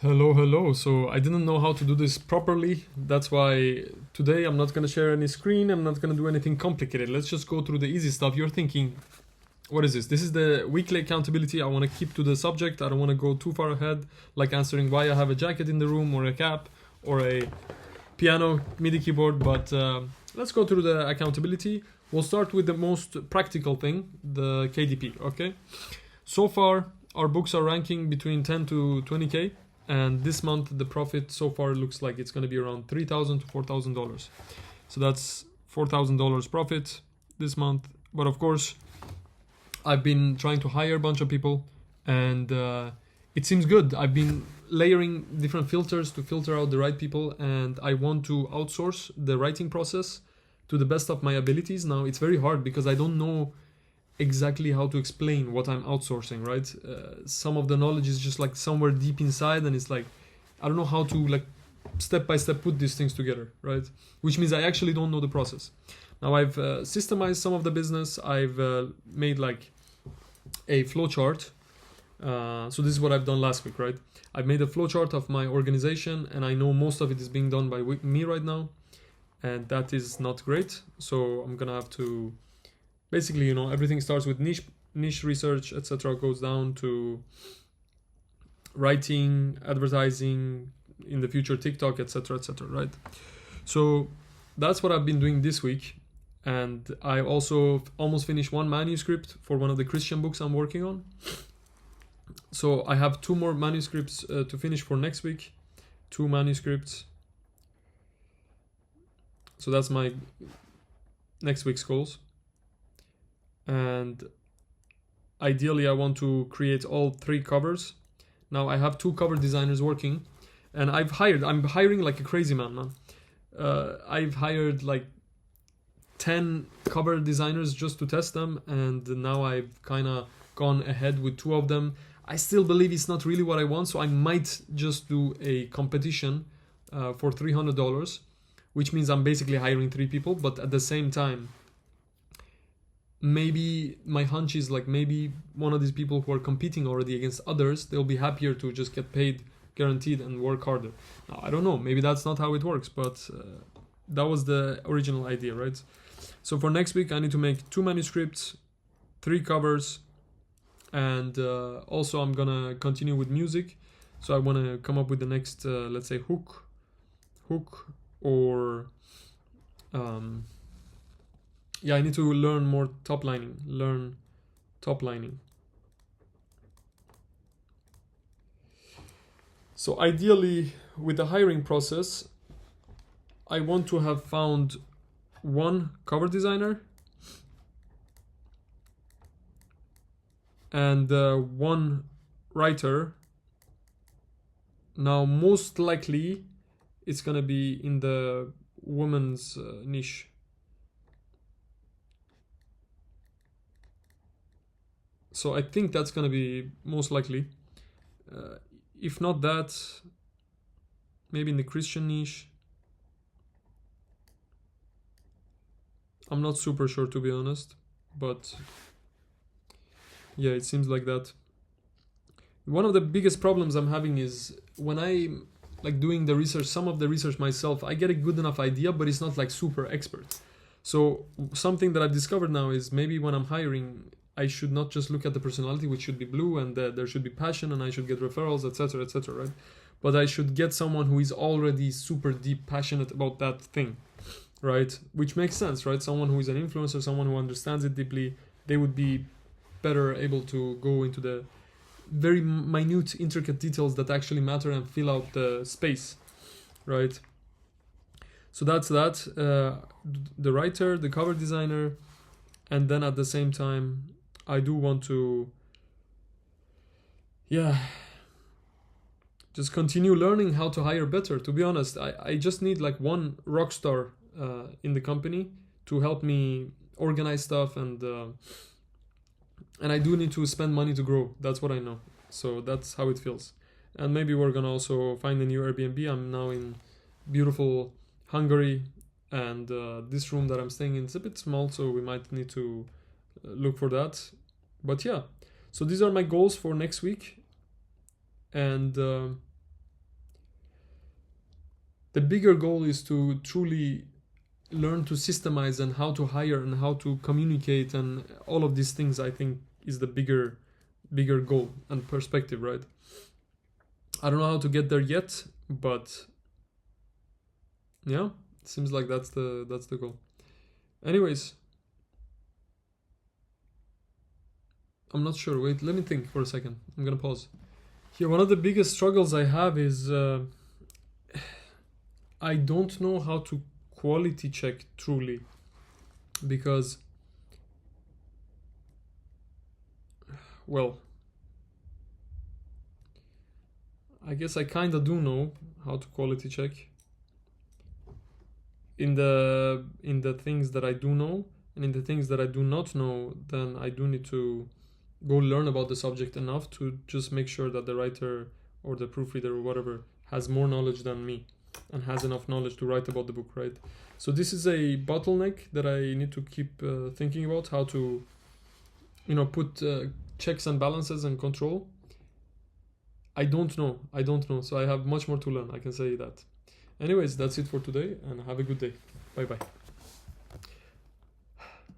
Hello. So I didn't know how to do this properly. That's why today I'm not gonna share any screen. I'm not gonna do anything complicated. Let's just go through the easy stuff. You're thinking, what is this? This is the weekly accountability. I want to keep to the subject. I don't want to go too far ahead, like answering why I have a jacket in the room or a cap or a piano MIDI keyboard. But let's go through the accountability. We'll start with the most practical thing, the KDP. Okay. So far, our books are ranking between 10 to 20k, and this month the profit so far looks like it's going to be around $3,000 to $4,000. So that's $4,000 profit this month. But of course, I've been trying to hire a bunch of people, and it seems good. I've been layering different filters to filter out the right people, and I want to outsource the writing process to the best of my abilities. Now it's very hard because I don't know exactly how to explain what I'm outsourcing, right? Some of the knowledge is just like somewhere deep inside, and it's like I don't know how to like step by step put these things together, right? Which means I actually don't know the process. Now I've systemized some of the business. I've made like a flowchart. So this is what I've done last week, right? I've made a flowchart of my organization, and I know most of it is being done by me right now, and that is not great. So I'm gonna have to basically, everything starts with niche research, etc. Goes down to writing, advertising, in the future TikTok, etc., right? So that's what I've been doing this week, and I also almost finished one manuscript for one of the Christian books I'm working on. So I have two more manuscripts to finish for next week. Two manuscripts. So that's my next week's goals. And ideally I want to create all three covers. Now I have two cover designers working, and I'm hiring like a crazy man. I've hired like 10 cover designers just to test them, and now I've kind of gone ahead with two of them. I still believe it's not really what I want, so I might just do a competition for $300, which means I'm basically hiring three people. But at the same time, maybe my hunch is like maybe one of these people who are competing already against others, they'll be happier to just get paid guaranteed and work harder. Now, I don't know, maybe that's not how it works, but that was the original idea, right? So for next week I need to make two manuscripts, three covers, and also I'm gonna continue with music. So I want to come up with the next let's say hook or I need to learn more top lining. So ideally, with the hiring process, I want to have found one cover designer and one writer. Now, most likely, it's gonna be in the women's niche. So I think that's gonna be most likely. If not that, maybe in the Christian niche. I'm not super sure, to be honest, but yeah, it seems like that. One of the biggest problems I'm having is when I like doing the research, some of the research myself, I get a good enough idea, but it's not like super expert. So something that I've discovered now is maybe when I'm hiring, I should not just look at the personality, which should be blue, and there should be passion, and I should get referrals, etc., right? But I should get someone who is already super deep passionate about that thing, right? Which makes sense, right? Someone who is an influencer, someone who understands it deeply, they would be better able to go into the very minute, intricate details that actually matter and fill out the space, right? So that's that. The writer, the cover designer, and then at the same time, I do want to, just continue learning how to hire better. To be honest, I just need like one rock star in the company to help me organize stuff, and I do need to spend money to grow. That's what I know. So that's how it feels. And maybe we're gonna also find a new Airbnb. I'm now in beautiful Hungary, and this room that I'm staying in is a bit small, so we might need to look for that. But yeah, so these are my goals for next week, and The bigger goal is to truly learn to systemize and how to hire and how to communicate, and all of these things I think is the bigger goal and perspective, right? I don't know how to get there yet, but yeah, it seems like that's the goal. Anyways, I'm not sure. Wait, let me think for a second. I'm gonna pause. Here, one of the biggest struggles I have is I don't know how to quality check truly, because, well, I guess I kind of do know how to quality check in the things that I do know, and in the things that I do not know, then I do need to go learn about the subject enough to just make sure that the writer or the proofreader or whatever has more knowledge than me and has enough knowledge to write about the book, right? So this is a bottleneck that I need to keep thinking about, how to, put checks and balances and control. I don't know. So I have much more to learn, I can say that. Anyways, that's it for today, and have a good day. Bye bye.